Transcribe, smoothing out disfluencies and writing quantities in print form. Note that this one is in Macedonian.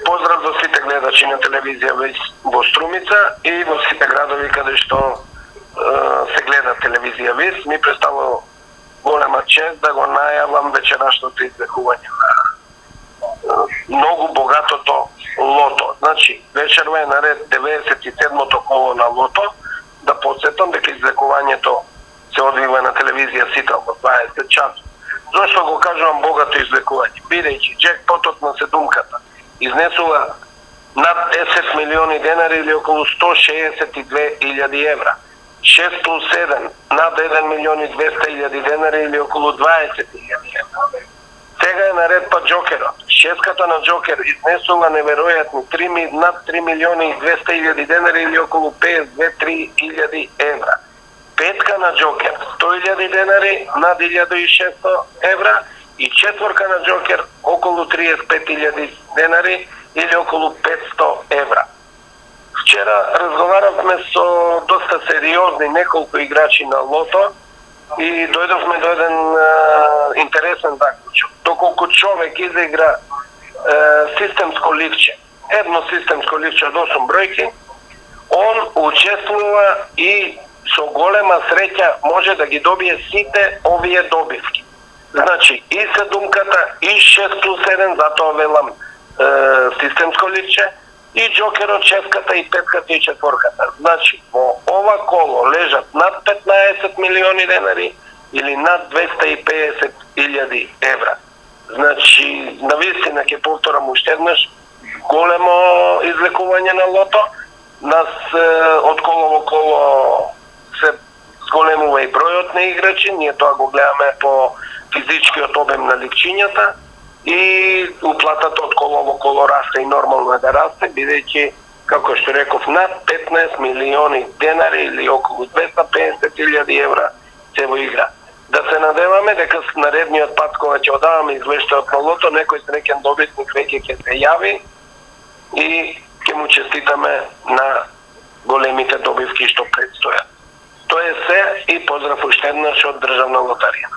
Поздрав до сите гледачи на телевизија во Струмица и во сите градови каде што се гледа телевизија ВИС. Ми представува голема чест да го најавам вечерашното извекување на многу богатото лото. Значи, вечерва е наред 97-то коло на лото. Да подсетам дека извекувањето се одвива на телевизија Сител во 20 часот. Зошто го кажувам богато извекување? Бидејќи джекпотот на седумката изнесува над 10 милиони денари или околу 162.000 евра. 6 плюс 7 над 1 милион и 200.000 денари или околу 20.000 евра. Сега е наред па Джокерот. Шеската на Джокер изнесува неверојатни над 3 милиони и 200.000 денари или околу 52.000 евра. Петка на Джокер 100.000 денари над 1.600 евра и четворка на Джокер околу 35.000 денари или околу 500 евра. Вчера разговаравме со доста сериозни неколку играчи на лото и дојдовме до еден интересен заклучок. Доколку човек изигра системско ливче, едно системско ливче од 8 бројки, он учествува и со голема среќа може да ги добие сите овие добивки. Значи, и седумката, и 6 плюс 7, затоа велам системско ливче, и Джокерот, шеската, и петката, и четворката. Значи, во ова коло лежат над 15 милиони денари или над 250.000 евра. Значи, навистина ќе повторам уште еднаш, големо излекување на лото. Нас од коло во коло се зголемува и бројот на играчи, ние тоа го гледаме по физичкиот обем на ликчињата и уплатата од коло во коло расте и нормално е да расте, бидејќи, како што реков, над 15 милиони денари или околу 250.000 евра се во игра. Да се надеваме дека наредниот пат кога ќе одаваме извештајот на лото, некој среќен добитник веќе ќе се јави и ќе му честитаме на големите добивки што предстојат. Тоа е се и поздрав уште еднаш од Државна лотарија.